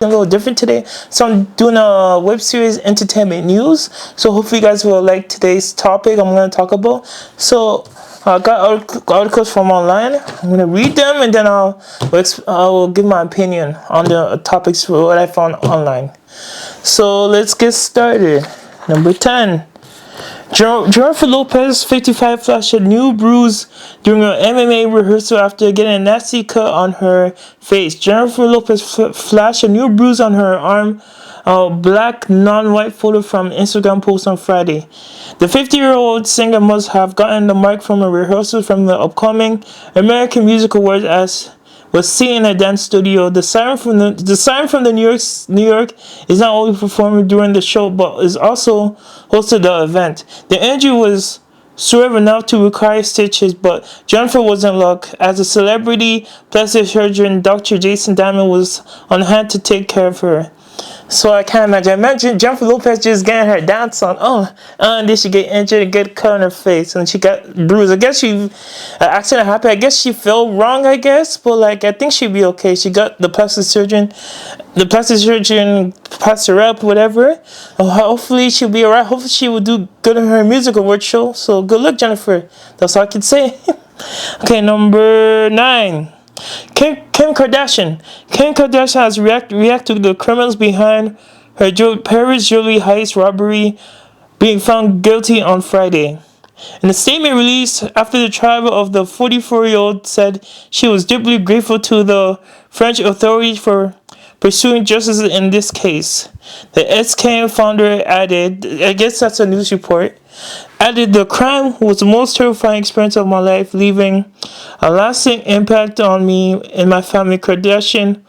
a little different today. So I'm doing a web series, entertainment news. So hopefully you guys will like today's topic I'm going to talk about. So I got articles from online. I'm going to read them and then I will give my opinion on the topics what I found online. So let's get started. Number 10. Jennifer Lopez, 55, flashed a new bruise during an MMA rehearsal after getting a nasty cut on her face. Jennifer Lopez flashed a new bruise on her arm, a black non-white photo from an Instagram post on Friday. The 50-year-old singer must have gotten the mic from a rehearsal from the upcoming American Music Awards as was seen in a dance studio. The siren from the New York is not only performing during the show, but is also hosted the event. The injury was severe enough to require stitches, but Jennifer was in luck, as a celebrity plastic surgeon, Dr. Jason Diamond, was on hand to take care of her. So I can't imagine. Imagine Jennifer Lopez just getting her dance on. And then she get injured and get cut on her face, and she got bruised. I guess she accident happened. I guess she fell wrong. I guess, but like I think she'd be okay. She got the plastic surgeon passed her up, whatever. Hopefully she'll be alright. Hopefully she will do good on her music award show. So good luck, Jennifer. That's all I can say. Okay, number 9. Kim Kardashian. Kim Kardashian has reacted to the criminals behind her Paris jewelry heist robbery being found guilty on Friday. In a statement released after the trial of the 44-year-old said she was deeply grateful to the French authorities for pursuing justice in this case. The SK founder added, I guess that's a news report, added, the crime was the most terrifying experience of my life, leaving a lasting impact on me and my family. Kardashian,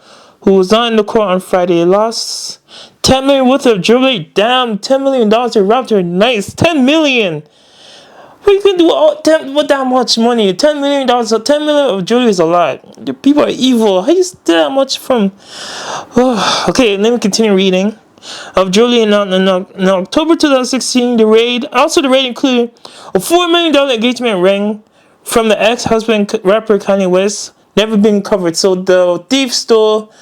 who was not in the court on Friday, lost $10 million worth of jewelry. Damn, $10 million they robbed her. Nice, $10 million. What you can do with that much money? $10 million, $10 million of jewelry is a lot. The people are evil. How you steal that much from? Okay, let me continue reading. Of jewelry in October 2016, the raid included a $4 million engagement ring from the ex-husband rapper Kanye West, never been covered. So the thief stole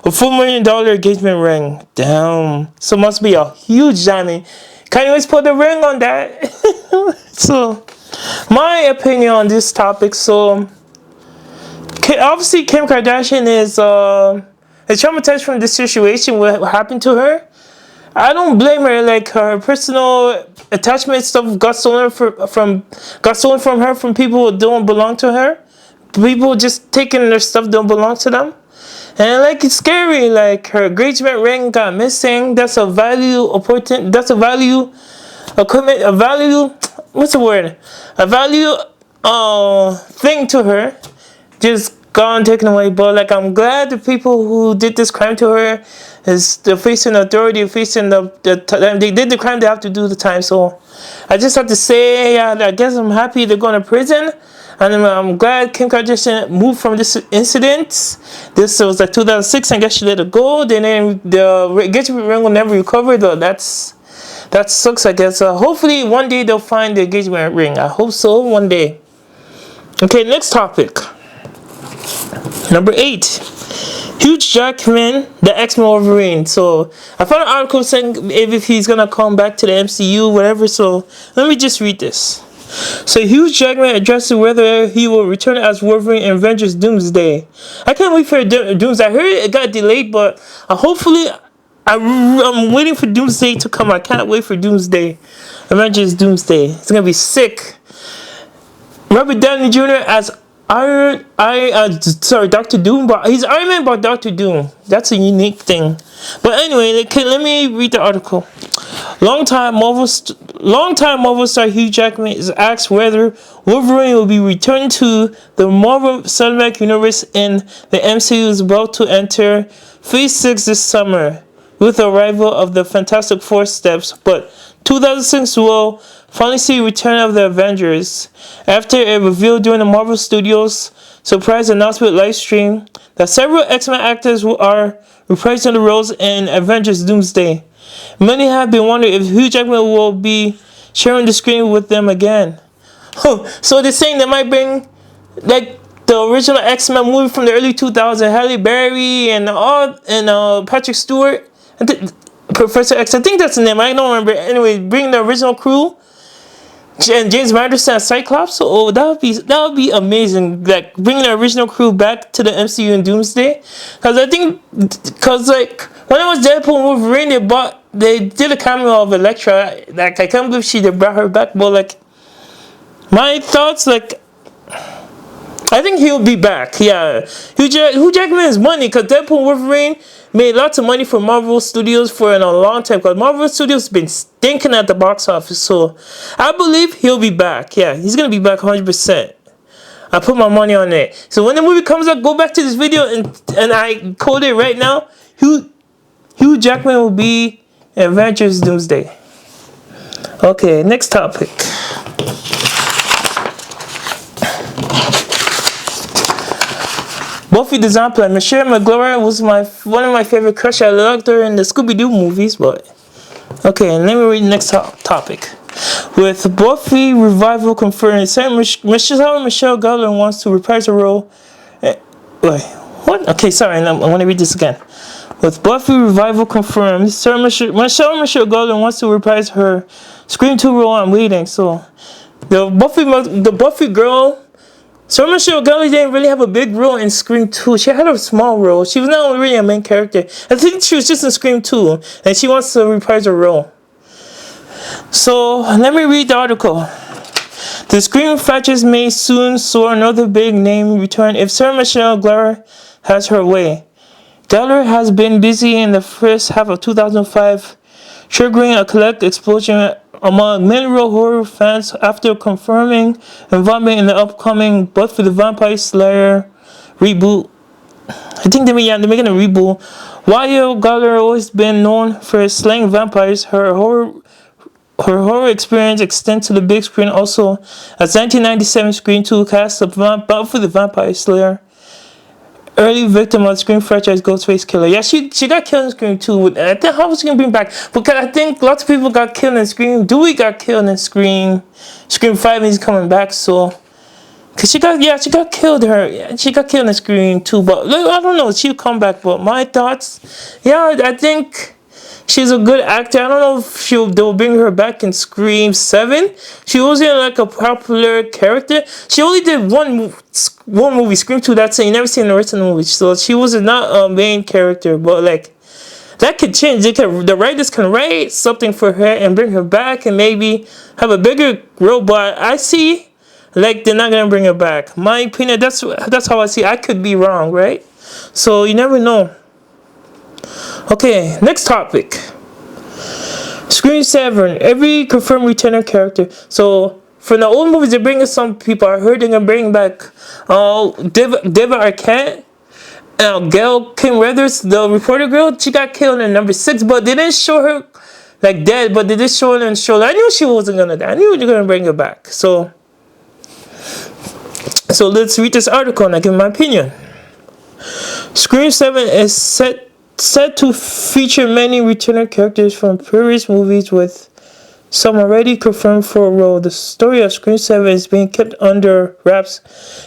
a $4 million engagement ring. Damn. So must be a huge diamond. Kanye West put the ring on that. So, my opinion on this topic. So, obviously Kim Kardashian is traumatized from this situation. What happened to her? I don't blame her. Like, her personal attachment stuff got stolen from her from people who don't belong to her. People just taking their stuff don't belong to them. And like, it's scary. Like, her engagement ring got missing. That's a value thing to her. Just gone, taken away. But like, I'm glad the people who did this crime to her they're facing authority, facing they did the crime, they have to do the time. So I just have to say, yeah, I guess I'm happy they're going to prison. And I'm glad Kim Kardashian moved from this incident. This was like 2006. I guess she let it go. Then the engagement ring will never recover, though. That sucks, I guess. Hopefully one day they'll find the engagement ring. I hope so, one day. Okay, next topic. Number 8. Hugh Jackman, the X-Men Wolverine. So I found an article saying if he's gonna come back to the MCU, whatever. So let me just read this. So Hugh Jackman addresses whether he will return as Wolverine in Avengers Doomsday. I can't wait for Doomsday. I heard it got delayed, but hopefully I'm waiting for Doomsday to come. I can't wait for Doomsday. Avengers Doomsday. It's gonna be sick. Robert Downey Jr. as Dr. Doom, but he's Iron Man but Dr. Doom. That's a unique thing. But anyway, let me read the article. Longtime Marvel star Hugh Jackman is asked whether Wolverine will be returned to the Marvel Cinematic Universe in the MCU is about to enter Phase 6 this summer with the arrival of the Fantastic Four steps, but 2006 will finally see the return of the Avengers after a reveal during the Marvel Studios surprise announcement live stream that several X-Men actors are reprising the roles in Avengers Doomsday. Many have been wondering if Hugh Jackman will be sharing the screen with them again. So they're saying they might bring, like, the original X-Men movie from the early 2000s, Halle Berry and Patrick Stewart, Professor X. I think that's the name. I don't remember. Anyway, bring the original crew and James Marsden as Cyclops. So that would be amazing. Like bringing the original crew back to the MCU in Doomsday, because like when it was Deadpool and Wolverine, they did a cameo of Elektra. Like I can't believe they brought her back. But like my thoughts, like I think he'll be back. Yeah, Hugh Jackman is money because Deadpool and Wolverine made lots of money for Marvel Studios for a long time because Marvel Studios has been stinking at the box office. So I believe he'll be back. Yeah, he's gonna be back 100%. I put my money on it. So when the movie comes out, go back to this video and I code it right now. Hugh Jackman will be in Avengers Doomsday. Okay, next topic. Buffy the Vampire. Michelle McGlory was one of my favorite crushes. I loved her in the Scooby-Doo movies, but okay. Let me read the next topic. With Buffy revival confirmed, Michelle Gellar wants to reprise her role. Wait, what? Okay, sorry. I want to read this again. With Buffy revival confirmed, Michelle Gellar wants to reprise her Scream 2 role. I'm waiting. So the Buffy girl. So Michelle Gellar didn't really have a big role in Scream 2. She had a small role. She was not really a main character. I think she was just in Scream 2. And she wants to reprise her role. So, let me read the article. The Scream franchise may soon saw another big name return if Sarah Michelle Gellar has her way. Gellar has been busy in the first half of 2005, triggering a collective explosion among mineral horror fans after confirming involvement in the upcoming Buffy the Vampire Slayer reboot. I think they're making a reboot. While Gellar always been known for slaying vampires, her horror experience extends to the big screen also, as 1997 Scream 2 cast of Buffy the Vampire Slayer, early victim of the Scream franchise Ghostface Killer. Yeah, she got killed in Scream 2. I think how was she gonna bring back? Because I think lots of people got killed in Scream. Dewey got killed in Scream 5 and he's coming back, so cause she got killed she got killed in Scream 2, but I don't know, she'll come back. But my thoughts, yeah, I think she's a good actor. I don't know if they'll bring her back in Scream 7. She wasn't like a popular character. She only did one movie, Scream 2. That's it. You never seen the rest of the movie. So she was not a main character. But like that could change. The writers can write something for her and bring her back and maybe have a bigger role. But I see like they're not gonna bring her back. My opinion. That's how I see. I could be wrong, right? So you never know. Okay, next topic. Scream 7. Every confirmed returning character. So, from the old movies, they're bringing some people. I heard they're going to bring back Deva Arquette, Gail Kim Weathers, the reporter girl. She got killed in number 6, but they didn't show her like dead, but they did show her in the show. I knew she wasn't going to die. I knew they were going to bring her back. So let's read this article and I give my opinion. Scream 7 is set to feature many returning characters from previous movies, with some already confirmed for a role. The story of Scream 7 is being kept under wraps,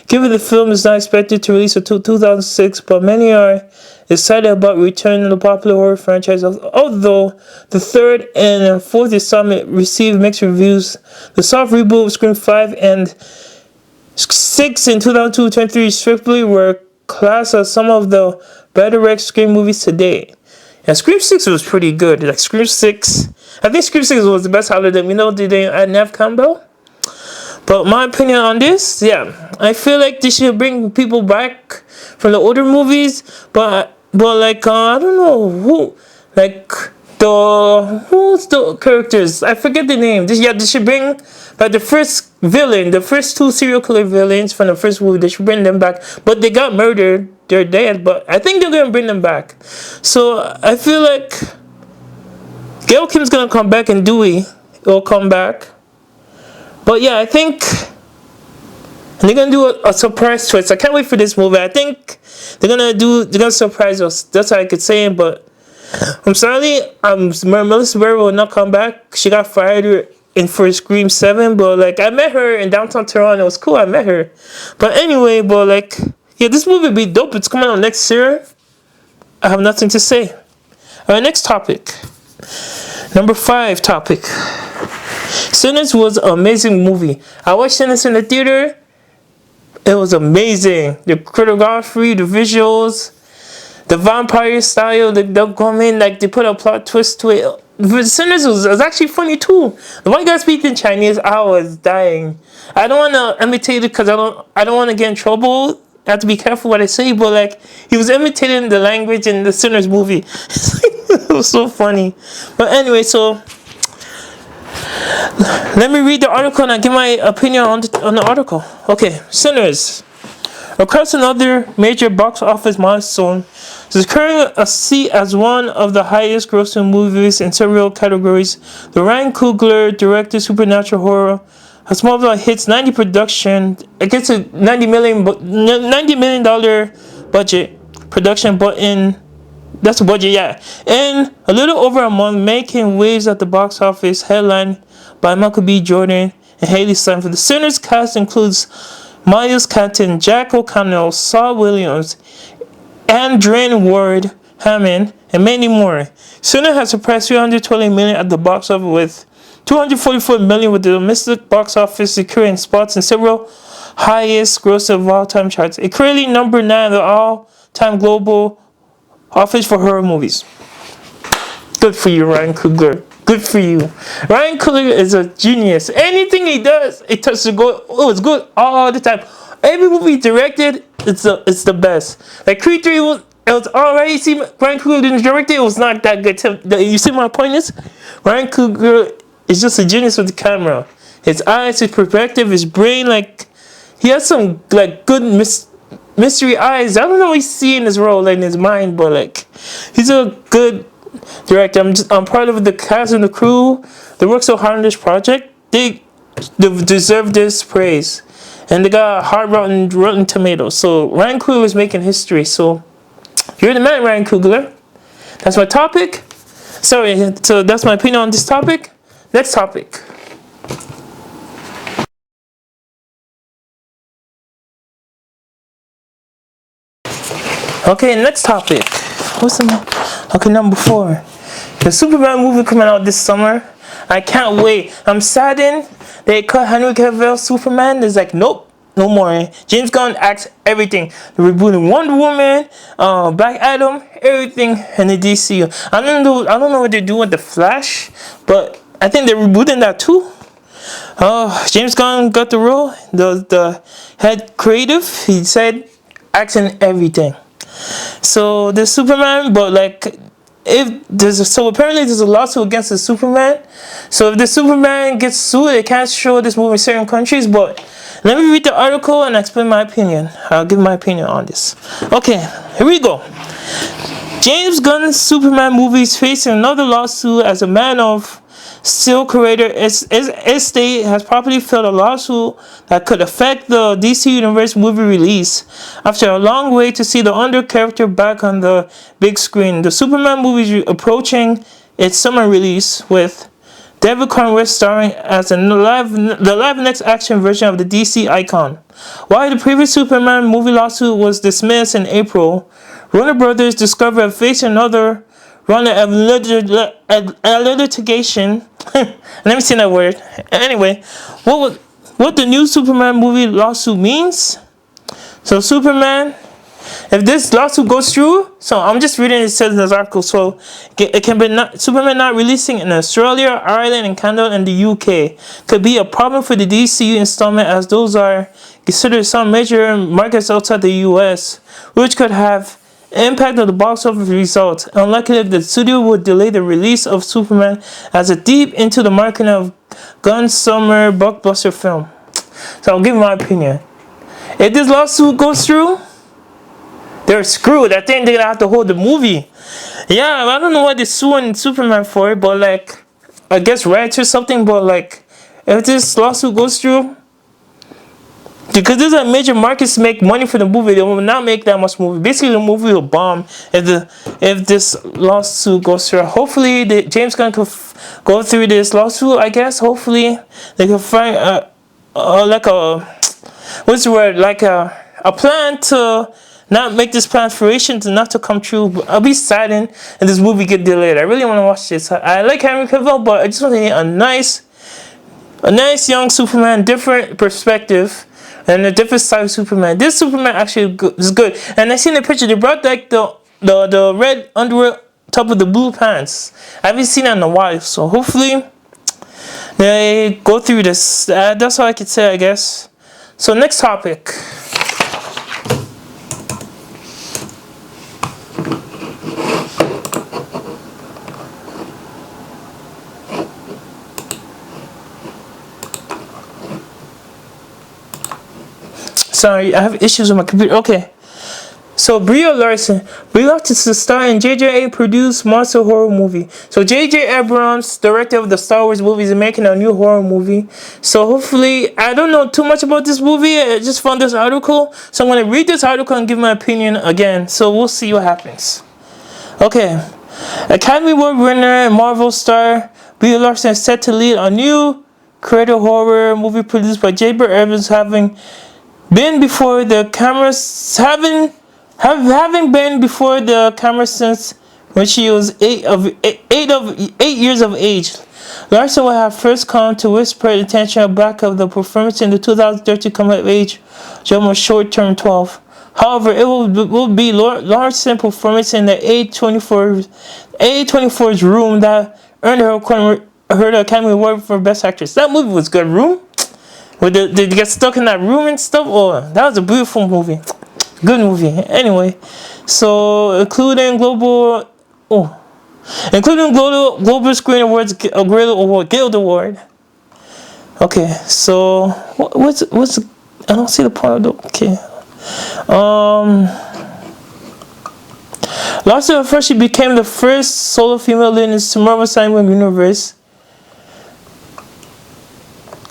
given the film is not expected to release until 2006, but many are excited about returning the popular horror franchise. Although the third and fourth installment received mixed reviews, the soft reboot of Scream 5 and 6 in 2022-23 strictly were classed as some of the better Scream movies today. And Scream 6 was pretty good. Like Scream 6, I think Scream 6 was the best out of them. You know, did they add Neve Campbell? But my opinion on this, yeah, I feel like they should bring people back from the older movies. But like I don't know who, like who's the characters? I forget the name. They should bring like the first villain, the first 2 serial killer villains from the first movie. They should bring them back, but they got murdered. They're dead, but I think they're gonna bring them back. So I feel like Gail Kim's gonna come back and Dewey will come back. But yeah, I think they're gonna do a surprise twist. I can't wait for this movie. I think they're gonna surprise us. That's all I could say. But I'm sorry, Melissa Barrera will not come back. She got fired in for Scream 7, but like I met her in downtown Toronto. It was cool. I met her, but anyway, but like yeah, this movie be dope. It's coming out next year. I have nothing to say. All right, next topic. Number 5 topic. Sinners was an amazing movie. I watched Sinners in the theater. It was amazing. The choreography, the visuals, the vampire style, they come in, like they put a plot twist to it. The Sinners was actually funny too. The one guy speaking Chinese, I was dying. I don't want to imitate it because I don't want to get in trouble. I have to be careful what I say, but like he was imitating the language in the Sinners movie. It was so funny. But anyway, so let me read the article and I give my opinion on the article. Okay, Sinners. Across another major box office milestone, securing a seat as one of the highest grossing movies in several categories, the Ryan Coogler directed supernatural horror has multiple hits, 90 production, it gets a $90 million budget production, but that's a budget, yeah. In a little over a month, making waves at the box office, headlined by Michael B. Jordan and Haley Steinfeld. The Sinners cast includes Miles Canton, Jack O'Connell, Saul Williams, Andrew Ward Hammond, and many more. Sinners has surpassed 320 million at the box office with 244 million with the domestic box office securing spots in several highest gross of all-time charts. It currently number 9 of the all-time global office for horror movies. Good for you, Ryan Coogler. Good for you. Ryan Coogler is a genius. Anything he does, it touches the goal. Oh, it's good all the time. Every movie he directed, it's the best. Like Creed 3 it was alright. You see, Ryan Coogler didn't direct it. It was not that good. You see my point is, Ryan Coogler is just a genius with the camera. His eyes, his perspective, his brain, like he has some like good mystery eyes. I don't know what he's seeing in his role, like in his mind, but like he's a good director. I'm proud of the cast and the crew. They worked so hard on this project. They deserve this praise, and they got hard rotten tomatoes. So Ryan Coogler is making history. So you're the man, Ryan Coogler. That's my topic. Sorry, so that's my opinion on this topic. Next topic. Okay, next topic. Okay, number 4. The Superman movie coming out this summer. I can't wait. I'm saddened they cut Henry Cavill Superman. It's like, nope, no more. James Gunn acts everything. They're rebooting Wonder Woman, Black Adam, everything in the DCU. I don't know what they're doing with the Flash, but I think they're rebooting that too. James Gunn got the role. The head creative, he said, acts in everything. So the Superman, but like apparently there's a lawsuit against the Superman. So if the Superman gets sued, they can't show this movie in certain countries. But let me read the article and explain my opinion. I'll give my opinion on this. Okay, here we go. James Gunn's Superman movie is facing another lawsuit as a Man of Steel creator estate has properly filed a lawsuit that could affect the DC Universe movie release after a long wait to see the Under character back on the big screen. The Superman movie is approaching its summer release with David Conrad starring as the live next action version of the DC icon. While the previous Superman movie lawsuit was dismissed in April, Warner Brothers discovered facing another round of litigation. Let me see that word. Anyway, what the new Superman movie lawsuit means? So Superman, if this lawsuit goes through, so I'm just reading it says in this article. So it can be Superman not releasing in Australia, Ireland, and Canada, and the UK could be a problem for the DCU installment, as those are considered some major markets outside the US, which could have impact on the box office results. Unlikely that the studio would delay the release of Superman as it deep into the marketing of Gunn's summer blockbuster film. So I'll give my opinion. If this lawsuit goes through, they're screwed. I think they're gonna have to hold the movie. Yeah, I don't know what they're suing Superman for, but like, I guess rights or something. But like, if this lawsuit goes through, because there's a major markets to make money for the movie. They will not make that much movie. Basically, the movie will bomb if this lawsuit goes through. Hopefully, James Gunn could go through this lawsuit. I guess hopefully they can find like a what's the word, like a plan to not make this plan fruition, to not to come true. But I'll be saddened if this movie get delayed. I really want to watch this. I like Henry Cavill, but I just want to get a nice young Superman, different perspective, and a different side of Superman. This Superman actually is good. And I seen the picture. They brought like the red underwear top of the blue pants. I haven't seen that in a while. So hopefully they go through this. That's all I could say, I guess. So next topic. Sorry, I have issues with my computer. Okay. So Brie Larson to star in JJ produced monster horror movie. So J.J. Abrams, director of the Star Wars movies, is making a new horror movie. So hopefully, I don't know too much about this movie. I just found this article. So I'm going to read this article and give my opinion again. So we'll see what happens. Okay. Academy Award winner and Marvel star Brie Larson is set to lead a new creative horror movie produced by J.J. Abrams, having been before the cameras, having been before the camera since when she was 8 years of age. Larson will have first come to whisper attention back of the performance in the 2013 coming of age drama Short Term 12. However, it will be Larson's performance in the A24's Room that earned her the Academy Award for Best Actress. That movie was good. Room? Did you get stuck in that room and stuff? Oh, that was a beautiful movie. Good movie. Anyway, so including Global Screen Awards, Guild Award. Okay, so what's I don't see the part of the, okay. Larson first, she became the first solo female lead in the Marvel Cinematic Universe.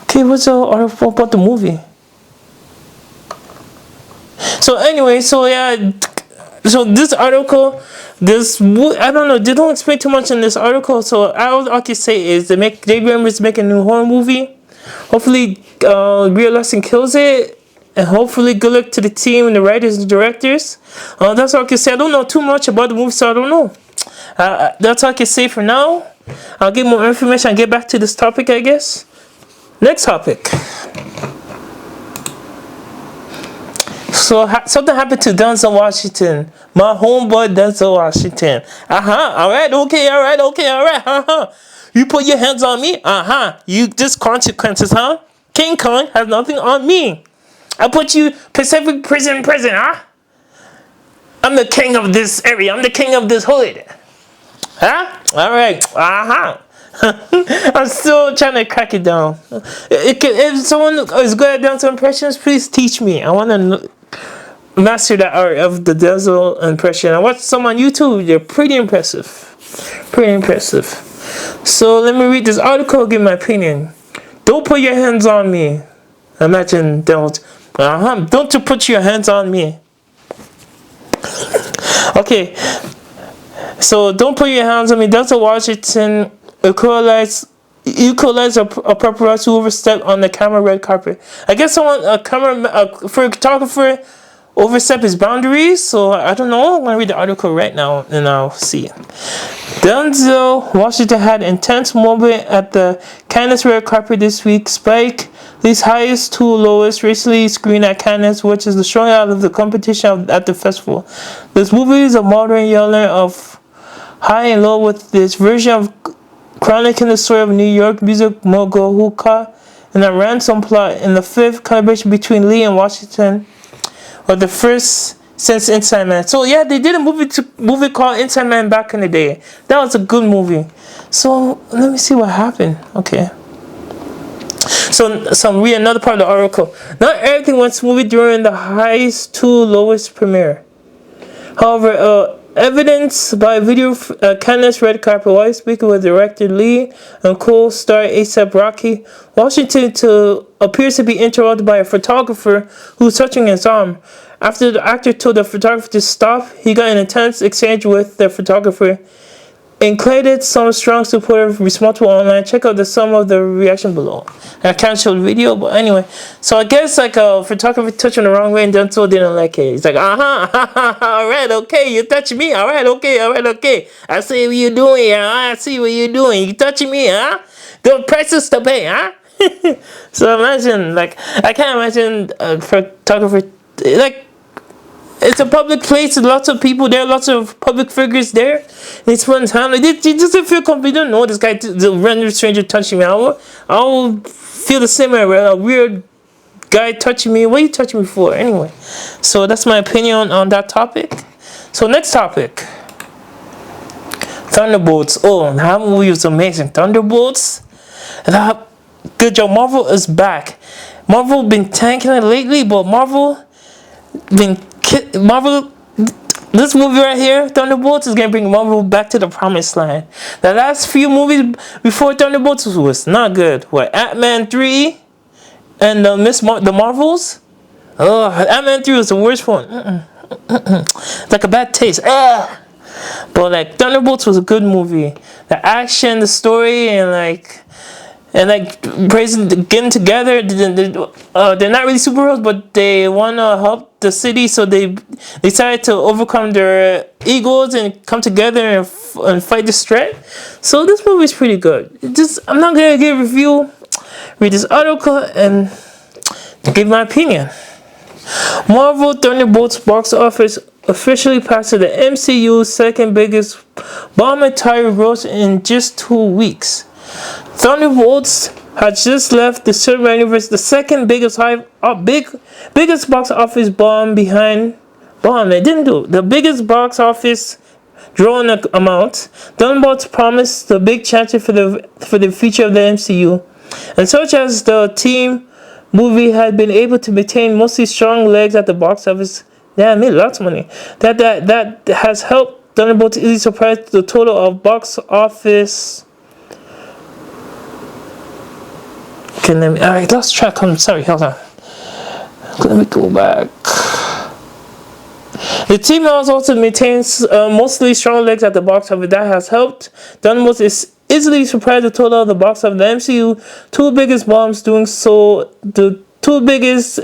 Okay, what's the article about the movie? So anyway, so yeah, so this article, I don't know, they don't explain too much in this article. So all I can say is J.J. Abrams making a new horror movie. Hopefully, Brie Larson kills it, and hopefully, good luck to the team and the writers and directors. That's all I can say. I don't know too much about the movie, so I don't know. That's all I can say for now. I'll get more information and get back to this topic, I guess. Next topic. So something happened to Denzel Washington. My homeboy Denzel Washington. Alright, okay. You put your hands on me? You just consequences, huh? King Kong has nothing on me. I put you Pacific prison, huh? I'm the king of this area. I'm the king of this hood. Huh? Alright. I'm still trying to crack it down. If someone is good at Denzel impressions, please teach me. I want to master that art of the Denzel impression. I watched some on YouTube. They're pretty impressive. So let me read this article, give my opinion. Don't put your hands on me. Imagine don't. Don't you put your hands on me. Okay. So don't put your hands on me. Denzel Washington equalized a paparazzi who overstepped on the camera red carpet. I guess a photographer overstepped his boundaries. So I don't know. I'm gonna read the article right now and I'll see. Denzel Washington had an intense moment at the Cannes red carpet this week. Spike Lee's highest to lowest recently screened at Cannes, which is the showing out of the competition at the festival. This movie is a modern yearling of high and low, with this version of chronicling the story of New York music mogul who caught in a ransom plot in the fifth collaboration between Lee and Washington, or the first since Inside Man. So yeah, they did a movie called Inside Man back in the day. That was a good movie. So let me see what happened. Okay. So read another part of the article. Not everything went smoothly during the highest to lowest premiere. However, evidence by video Candace red carpet while speaking with director Lee and co-star A$AP Rocky, Washington appears to be interrupted by a photographer who's touching his arm. After the actor told the photographer to stop, he got an intense exchange with the photographer. Included some strong supportive response online. Check out the sum of the reaction below. I can't show the video, but anyway. So I guess like a photographer touching the wrong way and Denzel didn't like it. He's like, alright, okay, you touch me, alright, okay. I see what you're doing, I see what you're doing. You touching me, huh? The prices to pay, huh? So imagine, like, I can't imagine a photographer, like, it's a public place, there's lots of people there, lots of public figures there. It's fun time. Like, it doesn't feel confident. No, this guy, the random stranger touching me. I'll feel the same way, right? A weird guy touching me. What are you touching me for? Anyway, so that's my opinion on that topic. So next topic. Thunderbolts. Oh, that movie was amazing. Thunderbolts. Good job. Marvel is back. Marvel been tanking it lately, but this movie right here, Thunderbolts, is gonna bring Marvel back to the promised land. The last few movies before Thunderbolts was not good. What, Ant-Man 3 and the Marvels? Oh, Ant-Man 3 was the worst one. Like a bad taste. But like Thunderbolts was a good movie. The action, the story, and getting together. They're not really superheroes, but they want to help the city, so they decided to overcome their egos and come together and fight this threat. So this movie is pretty good. I'm not gonna give a review. Read this article and give my opinion. Marvel Thunderbolts box office officially passed the MCU's second biggest bomb entire gross in just 2 weeks. Thunderbolts had just left the cinematic universe, the second biggest biggest box office bomb behind bomb. They didn't do the biggest box office drawing amount. Thunderbolts promised the big chance for the future of the MCU, and such as the team movie had been able to maintain mostly strong legs at the box office. Yeah, it made lots of money. That has helped Thunderbolts easily surpass the total of box office. Okay, alright, lost track. I'm sorry, hold on. Let me go back. The team also maintains mostly strong legs at the box office. That has helped Thunderbolts easily surpass the total of the box office. The MCU two biggest bombs doing so. The two biggest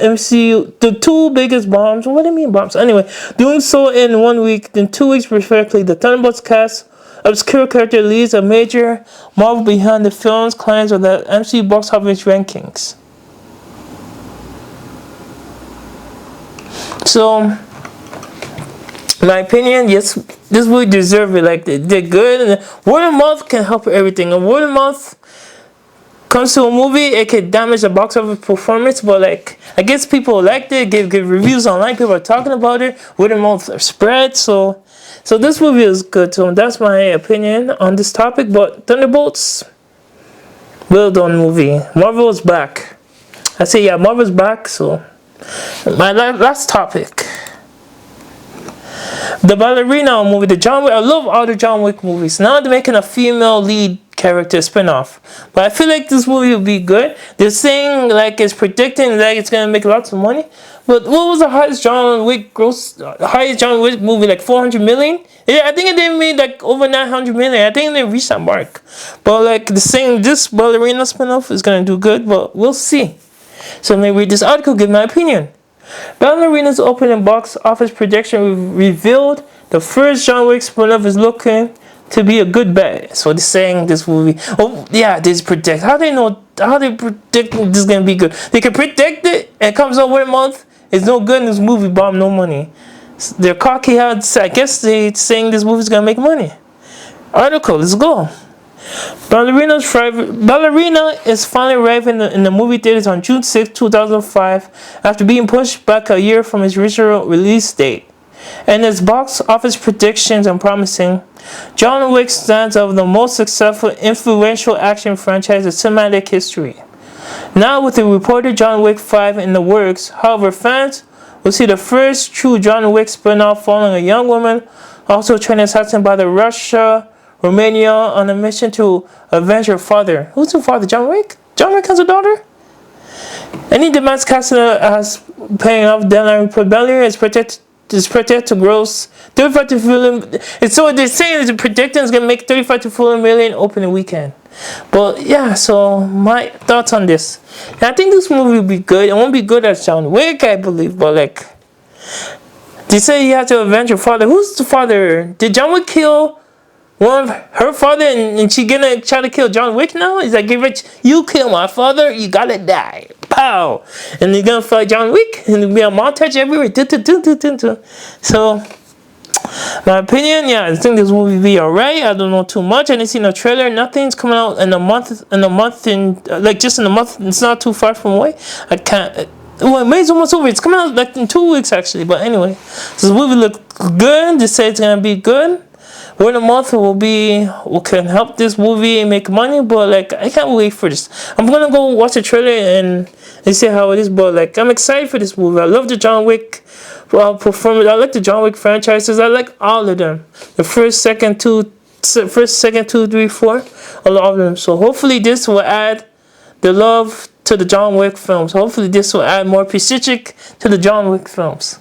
bombs. What do you mean bombs? Anyway, doing so in 1 week, in 2 weeks respectively. The Thunderbolts cast obscure character leads a major Marvel behind the film's clients of the MCU box office rankings. So, my opinion, yes, this movie deserves it. Like, they're good. And word of mouth can help everything. And word of mouth comes to a movie, it can damage the box office performance, but like, I guess people liked it, give reviews online, people are talking about it, word of mouth spread, so this movie is good. So that's my opinion on this topic. But Thunderbolts, well done movie. Marvel is back. I say, yeah, Marvel's back. So my last topic, the Ballerina movie, the John Wick. I love all the John Wick movies. Now they're making a female lead character spin-off, but I feel like this movie will be good. They're saying like it's predicting like it's gonna make lots of money. But what was the highest John Wick movie? Like 400 million? Yeah, I think it didn't make like over 900 million. I think they reached that mark. But like the saying, this Ballerina spin-off is gonna do good, but we'll see. So let me read this article, give my opinion. Ballerina's opening box office projection revealed the first John Wick spin-off is looking to be a good bet. So they're saying this movie. Oh yeah, they predict. How they predict this is gonna be good? They can predict it and it comes out 1 month. It's no good and this movie bomb no money. They're cocky. I guess they're saying this movie's gonna make money. Article, let's go. Ballerina is finally arriving in the movie theaters on June 6, 2005 after being pushed back a year from its original release date. And its box office predictions are promising. John Wick stands as the most successful, influential action franchise in cinematic history. Now with the reported John Wick 5 in the works, however, fans will see the first true John Wick spin-off following a young woman also trained assassin by the Russia, Romania on a mission to avenge her father. Who's her father? John Wick? John Wick has a daughter? Any demands cast as paying off deadline rebellion is projected to gross 35 to 40. And so they're saying the projecting is gonna make 35 to 40 million opening weekend. But yeah, so my thoughts on this. And I think this movie will be good. It won't be good as John Wick, I believe, but like they say you have to avenge your father. Who's the father? Did John Wick kill one of her father and she gonna try to kill John Wick now? He's like, you kill my father, you gotta die. Pow! And they're gonna fight John Wick and there'll be a montage everywhere. So my opinion, yeah, I think this movie will be alright. I don't know too much. I didn't see no trailer. Nothing's coming out in a month. Like just in a month. It's not too far from away. I can't. Well, May's almost over. It's coming out like in 2 weeks actually. But anyway, so this movie looks good. They say it's gonna be good. Word of mouth can help this movie make money. But like I can't wait for this. I'm gonna go watch the trailer and see how it is. But like I'm excited for this movie. I love the John Wick performance. I like the John Wick franchises. I like all of them. The first, second, two, 3, 4, a lot of them. So hopefully this will add the love to the John Wick films. Hopefully this will add more prestige to the John Wick films.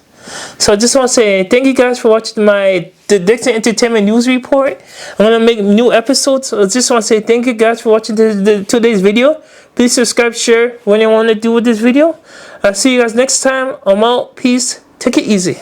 So I just want to say thank you guys for watching the Dickson Entertainment News Report. I'm going to make new episodes. So I just want to say thank you guys for watching today's video. Please subscribe, share what you want to do with this video. I'll see you guys next time. I'm out. Peace. Take it easy.